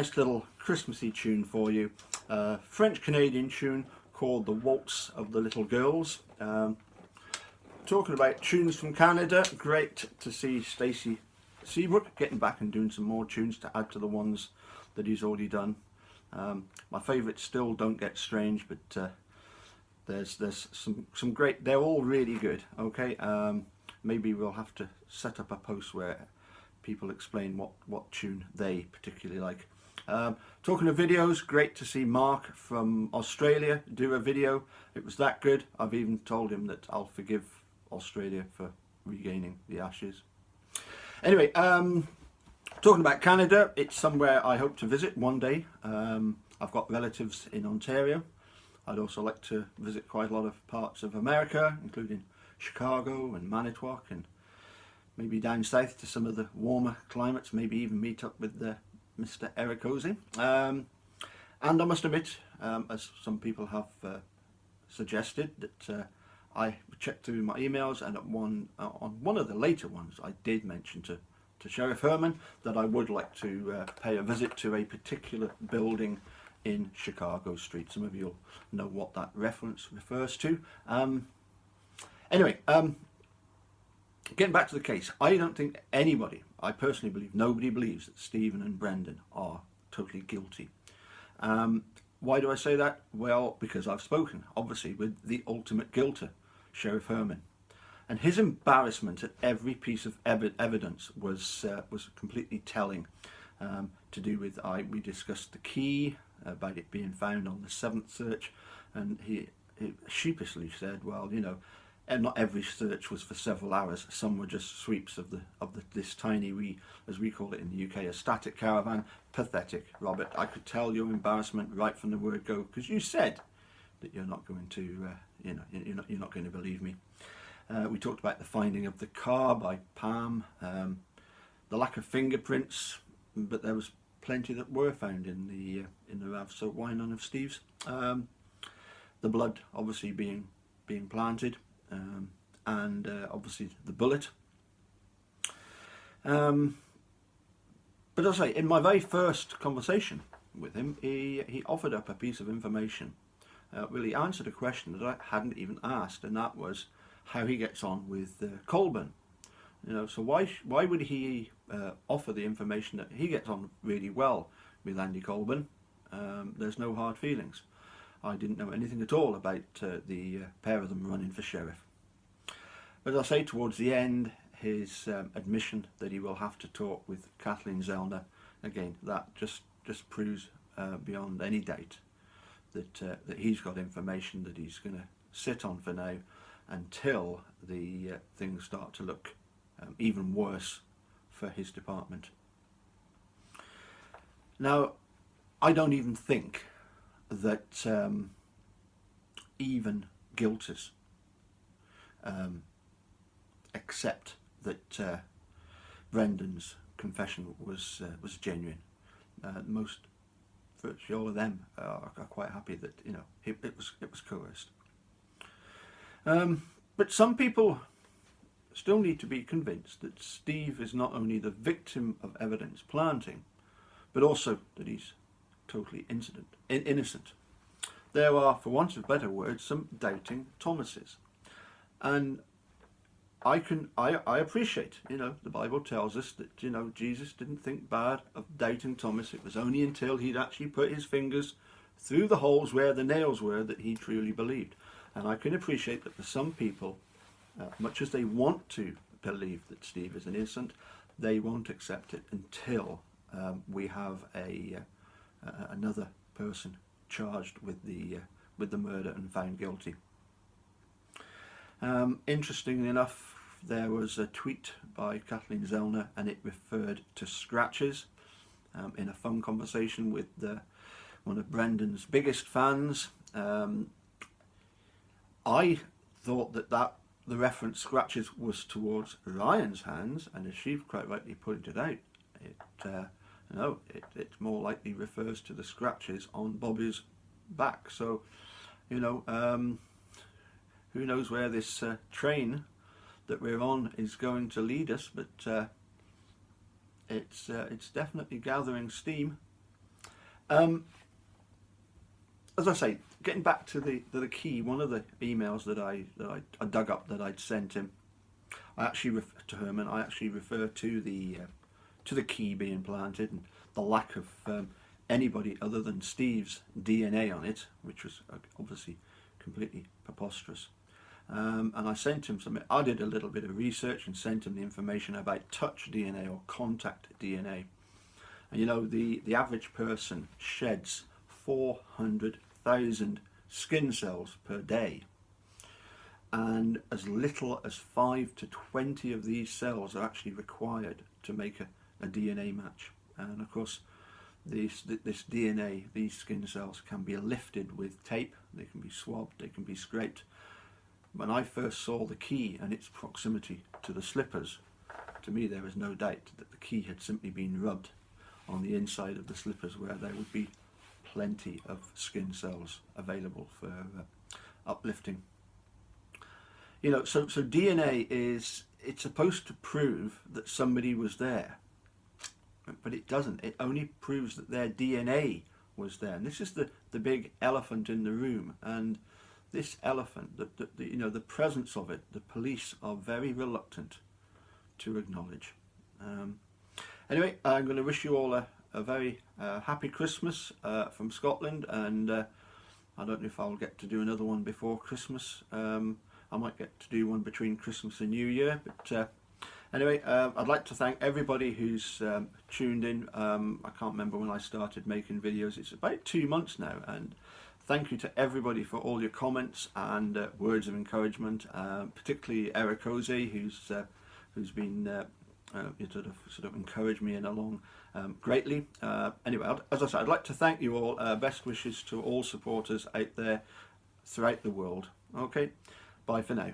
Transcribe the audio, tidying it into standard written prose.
nice little Christmassy tune for you. French-Canadian tune called The Waltz of the Little Girls. Talking about tunes from Canada, great to see Stacey Seabrook getting back and doing some more tunes to add to the ones that he's already done. My favourites still don't get strange, but there's some great, they're all really good. Okay, maybe we'll have to set up a post where people explain what tune they particularly like. Talking of videos, great to see Mark from Australia do a video. It was that good. I've even told him that I'll forgive Australia for regaining the Ashes. Anyway, talking about Canada, it's somewhere I hope to visit one day. I've got relatives in Ontario. I'd also like to visit quite a lot of parts of America, including Chicago and Manitowoc, and maybe down south to some of the warmer climates, maybe even meet up with Mr. Eric Ozey. And I must admit, as some people have suggested, that I checked through my emails, and on one of the later ones I did mention to Sheriff Herman that I would like to pay a visit to a particular building in Chicago Street. Some of you will know what that reference refers to. Anyway, getting back to the case, I don't think anybody, I personally believe, nobody believes that Stephen and Brendan are totally guilty. Why do I say that? Well, because I've spoken, obviously, with the ultimate guilter, Sheriff Herman. And his embarrassment at every piece of evidence was completely telling. To do with, we discussed the key, about it being found on the 7th search, and he sheepishly said, well, you know, and not every search was for several hours. Some were just sweeps of this tiny, as we call it in the UK, a static caravan. Pathetic, Robert. I could tell your embarrassment right from the word go, because you said that you're not going to, you're not going to believe me. We talked about the finding of the car by Pam, the lack of fingerprints, but there was plenty that were found in the RAV. So why none of Steve's? The blood obviously being planted. And obviously the bullet. But as I say, in my very first conversation with him, he offered up a piece of information, really answered a question that I hadn't even asked, and that was how he gets on with Colburn. You know, so why would he offer the information that he gets on really well with Andy Colburn? There's no hard feelings. I didn't know anything at all about the pair of them running for sheriff. But as I say, towards the end, his admission that he will have to talk with Kathleen Zellner, again, that just proves beyond any doubt that he's got information that he's going to sit on for now until the things start to look even worse for his department. Now, I don't even think that even guilters accept that Brendan's confession was genuine. Most, virtually all of them, are quite happy that it was coerced. But some people still need to be convinced that Steve is not only the victim of evidence planting, but also that he's totally innocent. There are, for want of better words, some doubting Thomases, and I appreciate, the Bible tells us that, Jesus didn't think bad of doubting Thomas. It was only until he'd actually put his fingers through the holes where the nails were that he truly believed. And I can appreciate that for some people, much as they want to believe that Steve is innocent, they won't accept it until we have another person charged with the murder and found guilty. Interestingly enough, there was a tweet by Kathleen Zellner, and it referred to scratches in a phone conversation with one of Brendan's biggest fans. I thought that the reference scratches was towards Ryan's hands, and as she quite rightly pointed out, it more likely refers to the scratches on Bobby's back. So, who knows where this train that we're on is going to lead us, but it's definitely gathering steam. As I say, getting back to the key, one of the emails that I dug up that I'd sent him, I actually refer to the key being planted and the lack of anybody other than Steve's DNA on it, which was obviously completely preposterous. And I sent him some. I did a little bit of research and sent him the information about touch DNA or contact DNA. And you know, the average person sheds 400,000 skin cells per day, and as little as 5 to 20 of these cells are actually required to make a DNA match. And of course, this DNA, these skin cells, can be lifted with tape, they can be swabbed, they can be scraped. When I first saw the key and its proximity to the slippers, to me there was no doubt that the key had simply been rubbed on the inside of the slippers, where there would be plenty of skin cells available for uplifting. You know, so DNA it's supposed to prove that somebody was there, but it doesn't. It only proves that their DNA was there, and this is the big elephant in the room. And this elephant, the presence of it, the police are very reluctant to acknowledge. Anyway, I'm going to wish you all a very happy Christmas from Scotland, and I don't know if I'll get to do another one before Christmas. I might get to do one between Christmas and New Year, but anyway, I'd like to thank everybody who's tuned in. I can't remember when I started making videos. It's about 2 months now, and thank you to everybody for all your comments and words of encouragement, particularly Eric Jose, who's been sort of encouraged me in along greatly. Anyway, as I said, I'd like to thank you all. Best wishes to all supporters out there throughout the world. Okay, bye for now.